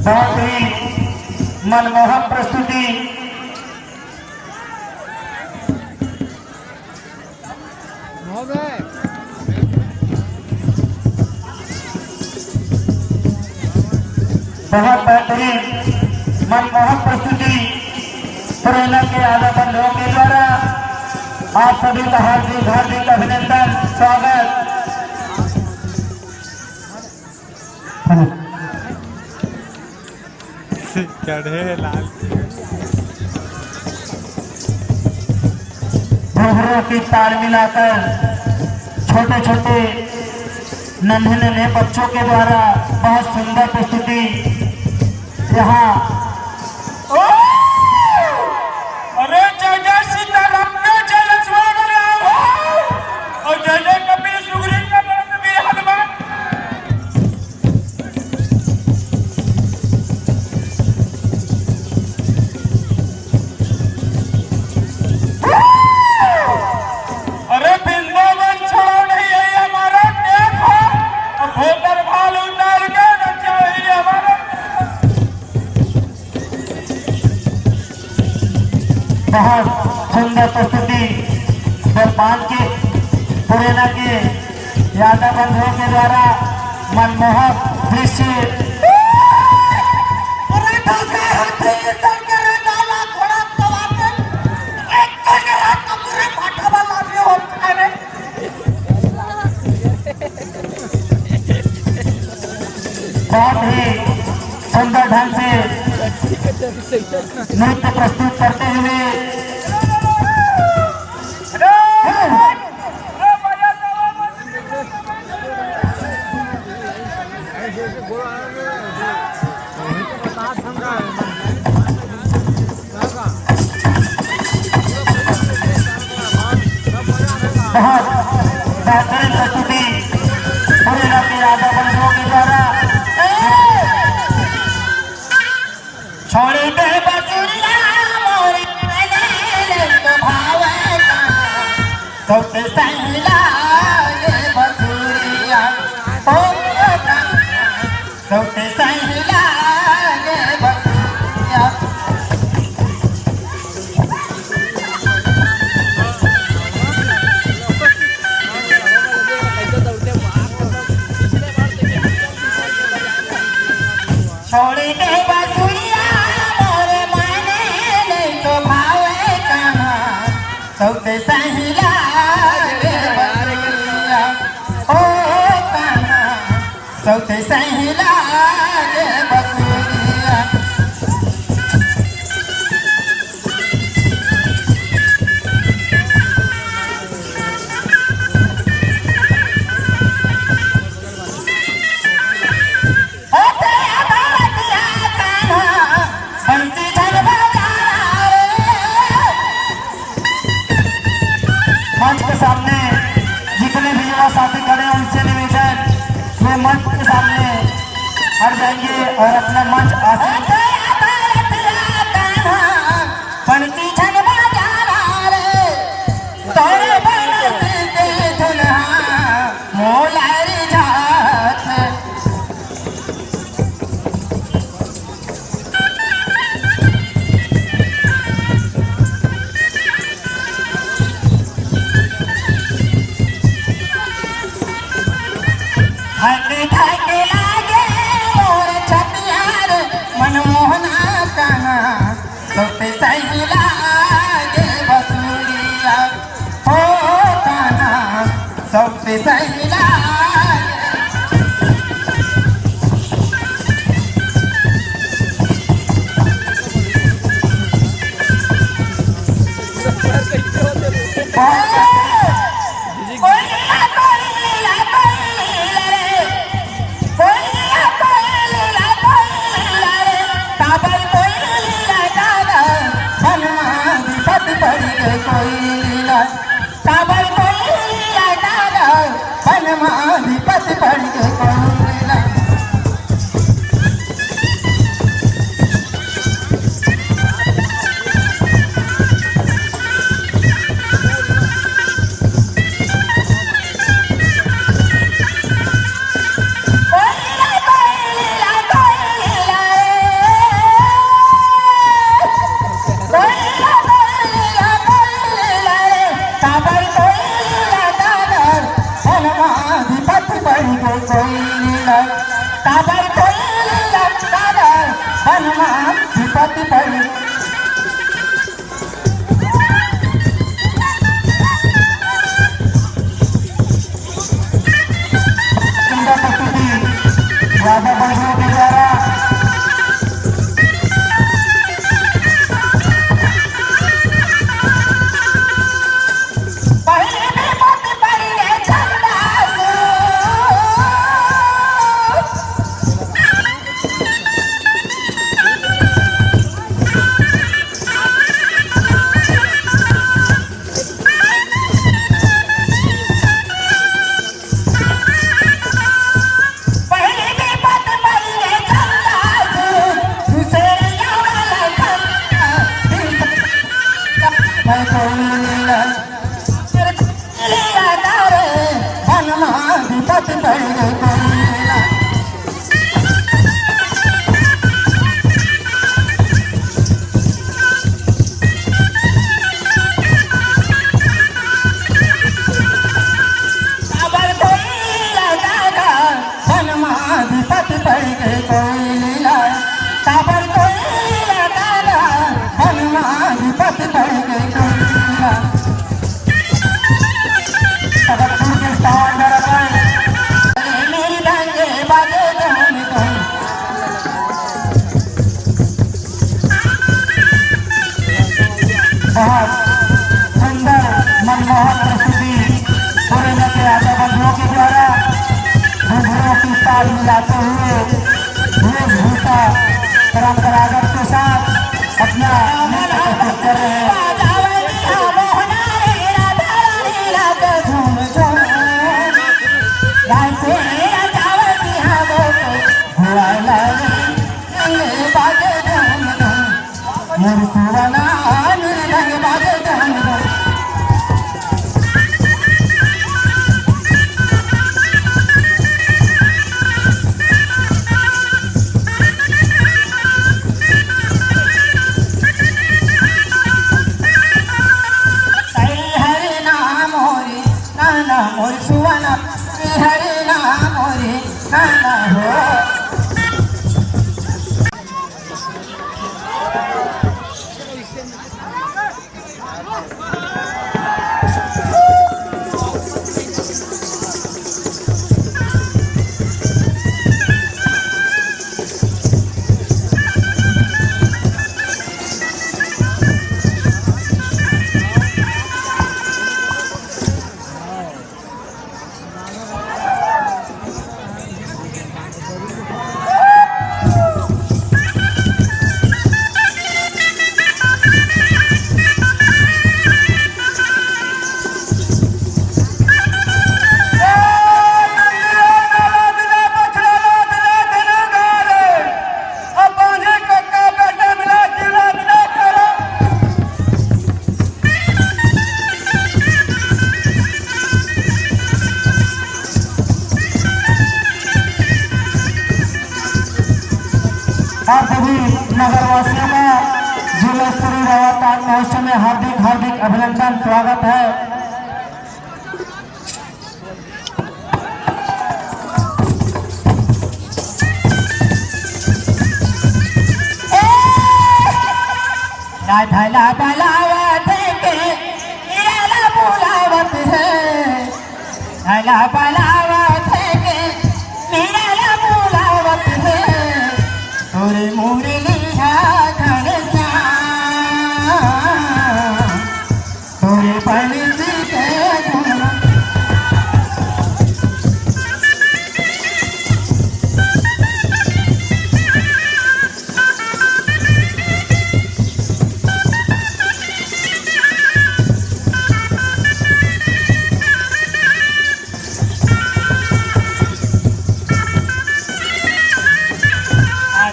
बहुत ही मनमोहक प्रस्तुति। बहुत बेहतरीन मनमोहक प्रस्तुति प्रेरणा के आधा बंधुओं के द्वारा आप सभी का हार्दिक हार्दिक अभिनंदन स्वागत। चढ़े लाल घुंघरू की ताल मिलाकर छोटे छोटे नन्हे नन्हे बच्चों के द्वारा बहुत सुंदर प्रस्तुति यहाँ। अरे जय जय सीताराम के जय लक्ष्मण राम और जय जय कपिल सुग्रीव का वीर हनुमान। अरे वृंदावन छोड़ो नहीं है हमारा देखो और भोतर भाल उतार के नचा है हमारा। बहुत सुंदर प्रस्तुति बलपान के पुरेना के यादव बंधुओं के द्वारा मनमोहक दृश्य। बहुत ही सुंदर ढंग से नृत्य प्रस्तुत करते हुए बहुत बेहतरीन प्रस्तुति पुरेना के यादव बंधुओं के द्वारा। छोड़े दे बसुरिया मोरे तो भावना सबसे सहिला ये बसुरिया ओ सबसे सहिला ये बसुरिया। छोड़े दे बसुरिया मोरे माने तो भावे कहाँ सबसे सहिला ये बसुरिया ओ कहाँ सबसे सहिला ये बसुरिया। मंच के सामने जितने भी युवा साथी खड़े हैं उनसे निवेदन वे मंच के सामने हट जाएंगे और अपना मंच आसीन। मनमोहना कहाँ सबसे सहिला ये बसुरिया हो कहाँ सबसे सहिला। काबर कोयला काबर वनमाधिपति बन गए कोयला काबर कोयला काबर वनमाधिपति बन राधा बंधुओं के द्वारा बहुत सुंदर मनमोहक प्रस्तुति सुरेंद्र के राधा बंधुओं के द्वारा घुंघरूओं की ताल मिलाते हुए वेशभूषा परंपरागत के साथ अपना नृत्य प्रस्तुत कर रहे हैं। आप सभी नगरवासियों का जिला स्तरीय रवातान महोत्सव में हार्दिक हार्दिक अभिनंदन स्वागत है। राधा बलावत के मेरा बुलावत है, राधा बलावत के मेरा बुलावत है, तोरे मुरली धर तोरे पंडित के गुण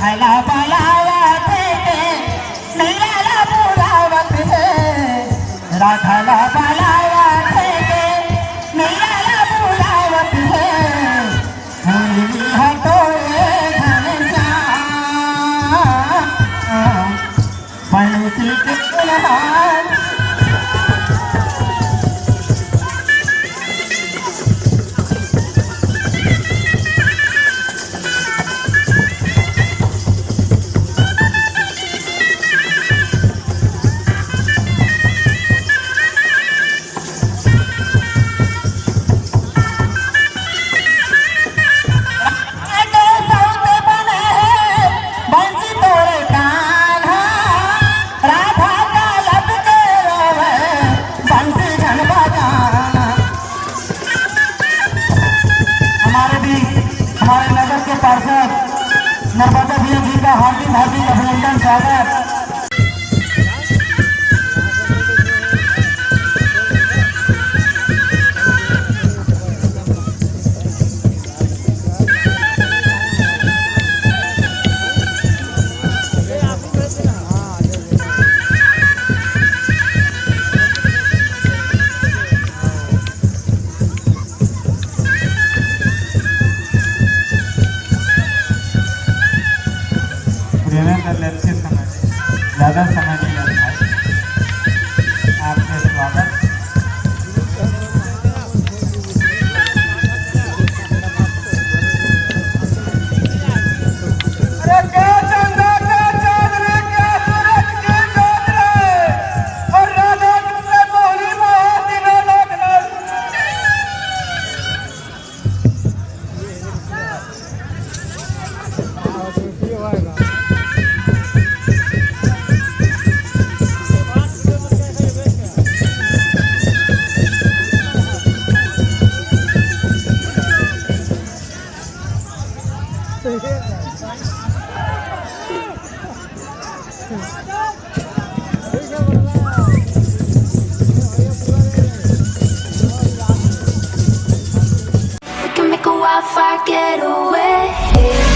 राधा बलावत है मेरा बुलावत है, राधा बलावत है मेरा बुलावत है, मुरली हटोरे घनश्याम पंडित के गुणहार पार्षद नर्मदा भैया जी का हार्दिक हार्दिक अभिनंदन स्वागत। अच्छे समय ज़्यादा समय नहीं लगता है। आपका स्वागत। अरे क्या चंदा क्या चांद रे क्या सूरज की चांद रे और राधा तुमने मोहनी मोहती ना लगना। We can make a wildfire getaway.